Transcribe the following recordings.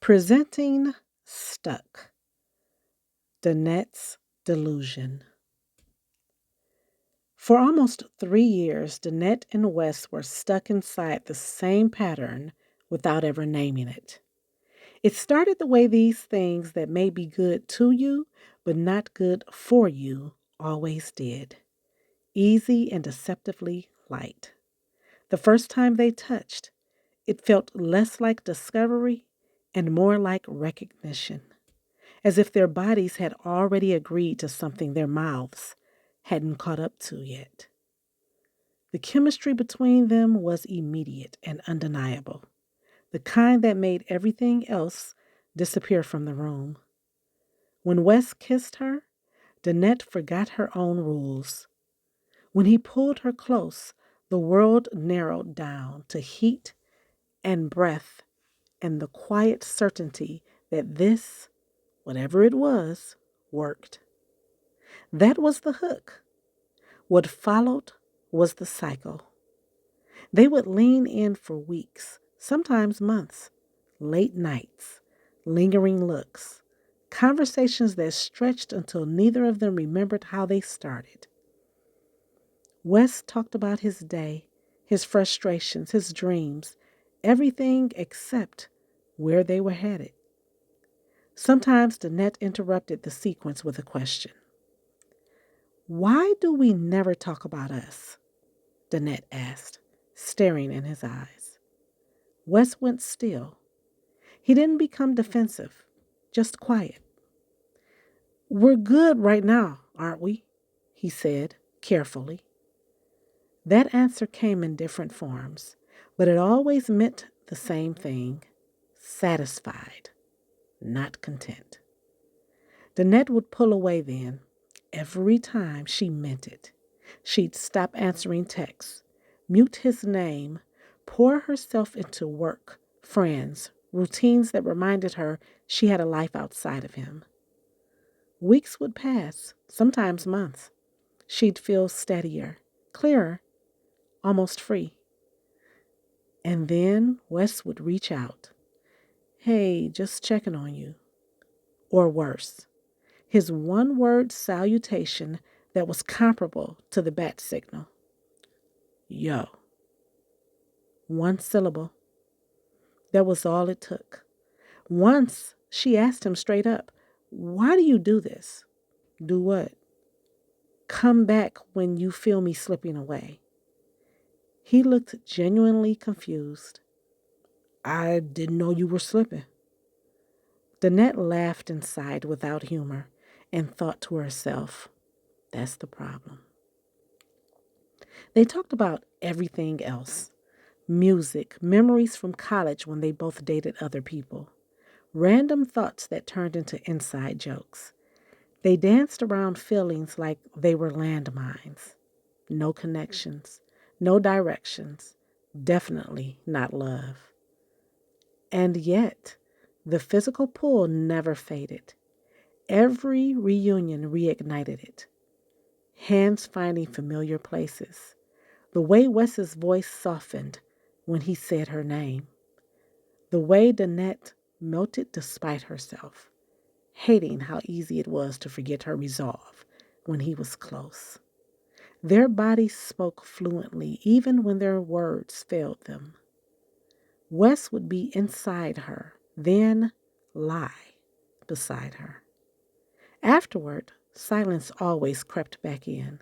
Presenting Stuck, Danette's Delusion. For almost 3 years, Danette and Wes were stuck inside the same pattern without ever naming it. It started the way these things that may be good to you, but not good for you, always did. Easy and deceptively light. The first time they touched, it felt less like discovery and more like recognition, as if their bodies had already agreed to something their mouths hadn't caught up to yet. The chemistry between them was immediate and undeniable, the kind that made everything else disappear from the room. When Wes kissed her, Danette forgot her own rules. When he pulled her close, the world narrowed down to heat and breath and the quiet certainty that this, whatever it was, worked. That was the hook. What followed was the cycle. They would lean in for weeks, sometimes months, late nights, lingering looks, conversations that stretched until neither of them remembered how they started. Wes talked about his day, his frustrations, his dreams, everything except where they were headed. Sometimes Danette interrupted the sequence with a question. "Why do we never talk about us?" Danette asked, staring in his eyes. Wes went still. He didn't become defensive, just quiet. "We're good right now, aren't we?" he said, carefully. That answer came in different forms, but it always meant the same thing: satisfied, not content. Danette would pull away then. Every time she meant it. She'd stop answering texts, mute his name, pour herself into work, friends, routines that reminded her she had a life outside of him. Weeks would pass, sometimes months. She'd feel steadier, clearer, almost free. And then Wes would reach out. "Hey, just checking on you." Or worse, his one-word salutation that was comparable to the bat signal. "Yo." One syllable. That was all it took. Once she asked him straight up, "Why do you do this?" "Do what?" "Come back when you feel me slipping away." He looked genuinely confused. "I didn't know you were slipping." Danette laughed inside without humor and thought to herself, that's the problem. They talked about everything else: music, memories from college when they both dated other people, random thoughts that turned into inside jokes. They danced around feelings like they were landmines. No connections, no directions, definitely not love. And yet, the physical pull never faded. Every reunion reignited it. Hands finding familiar places. The way Wes's voice softened when he said her name. The way Danette melted despite herself, hating how easy it was to forget her resolve when he was close. Their bodies spoke fluently even when their words failed them. Wes would be inside her, then lie beside her. Afterward, silence always crept back in.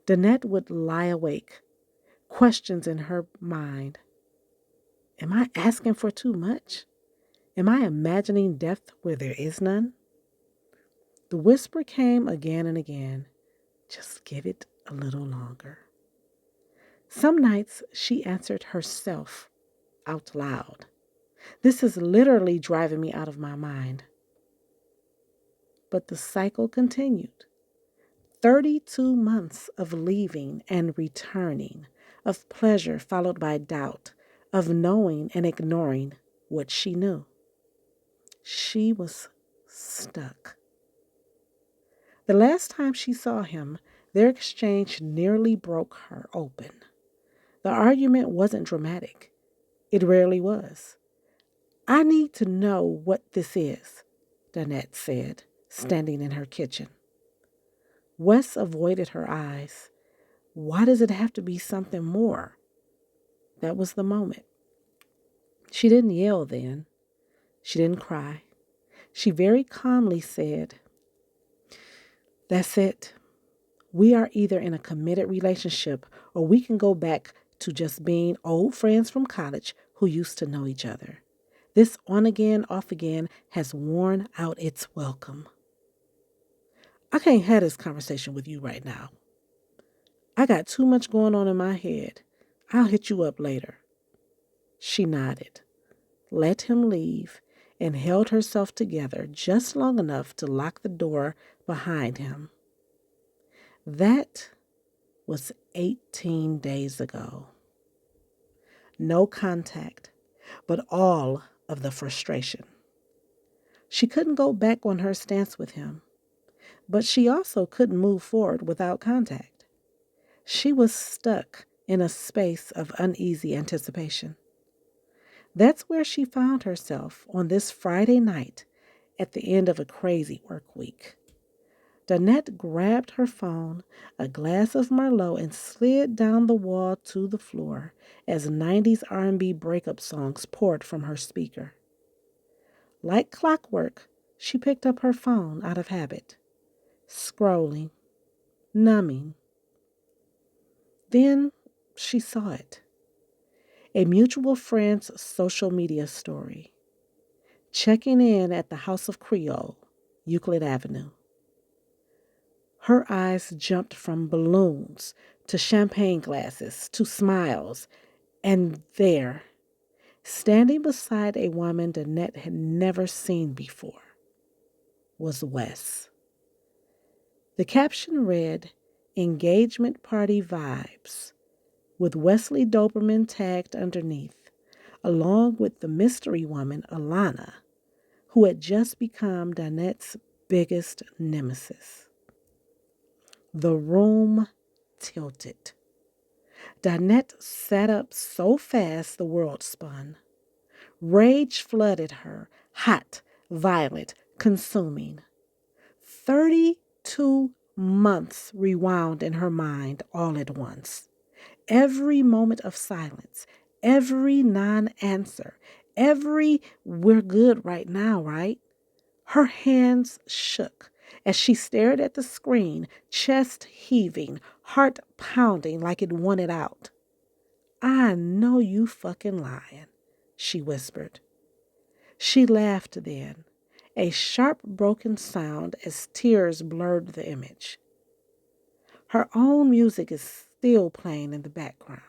Danette would lie awake, questions in her mind. Am I asking for too much? Am I imagining depth where there is none? The whisper came again and again. Just give it a little longer. Some nights she answered herself out loud. This is literally driving me out of my mind. But the cycle continued. 32 months of leaving and returning, of pleasure followed by doubt, of knowing and ignoring what she knew. She was stuck. The last time she saw him, their exchange nearly broke her open. The argument wasn't dramatic. It rarely was. I need to know what this is, Danette said, standing in her kitchen. Wes avoided her eyes. Why does it have to be something more? That was the moment. She didn't yell then. She didn't cry. She very calmly said, "That's it. We are either in a committed relationship or we can go back to just being old friends from college who used to know each other. This on again, off again has worn out its welcome. I can't have this conversation with you right now. I got too much going on in my head. I'll hit you up later." She nodded, let him leave, and held herself together just long enough to lock the door behind him. That was 18 days ago. No contact, but all of the frustration. She couldn't go back on her stance with him, but she also couldn't move forward without contact. She was stuck in a space of uneasy anticipation. That's where she found herself on this Friday night at the end of a crazy work week. Danette grabbed her phone, a glass of Merlot, and slid down the wall to the floor as 90s R&B breakup songs poured from her speaker. Like clockwork, she picked up her phone out of habit, scrolling, numbing. Then she saw it. A mutual friend's social media story. Checking in at the House of Creole, Euclid Avenue. Her eyes jumped from balloons to champagne glasses to smiles, and there, standing beside a woman Danette had never seen before, was Wes. The caption read, "Engagement Party Vibes," with Wesley Doberman tagged underneath, along with the mystery woman, Alana, who had just become Danette's biggest nemesis. The room tilted. Danette sat up so fast the world spun. Rage flooded her, hot, violent, consuming. 32 months rewound in her mind all at once. Every moment of silence, every non-answer, every "we're good right now, right?" Her hands shook as she stared at the screen, chest heaving, heart pounding like it wanted out. "I know you fucking lying," she whispered. She laughed then, a sharp broken sound as tears blurred the image. Her own music is still playing in the background.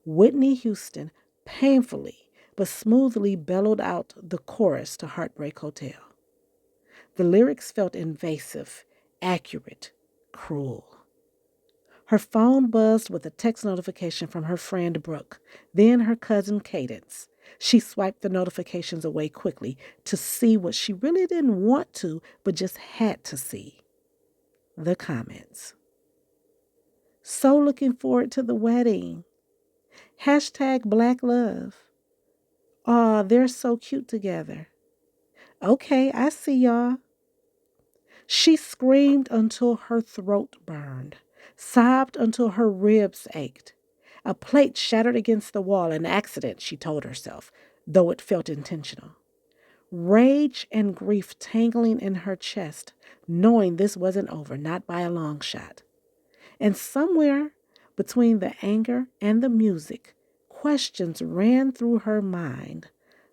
Whitney Houston painfully but smoothly bellowed out the chorus to Heartbreak Hotel. The lyrics felt invasive, accurate, cruel. Her phone buzzed with a text notification from her friend Brooke, then her cousin Cadence. She swiped the notifications away quickly to see what she really didn't want to, but just had to see. The comments. "So looking forward to the wedding. Hashtag Black Love. Aw, they're so cute together. Okay, I see y'all." She screamed until her throat burned, sobbed until her ribs ached. A plate shattered against the wall, an accident, she told herself, though it felt intentional. Rage and grief tangling in her chest, knowing this wasn't over, not by a long shot. And somewhere between the anger and the music, questions ran through her mind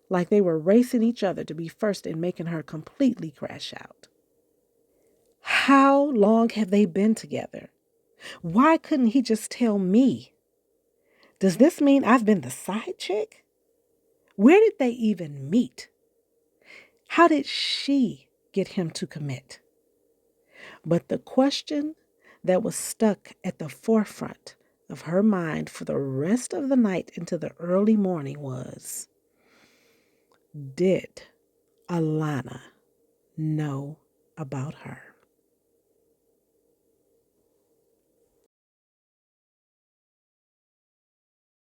like they were racing each other to be first in making her completely crash out. How long have they been together? Why couldn't he just tell me? Does this mean I've been the side chick? Where did they even meet? How did she get him to commit? But the question that was stuck at the forefront of her mind for the rest of the night into the early morning was, did Alana know about her?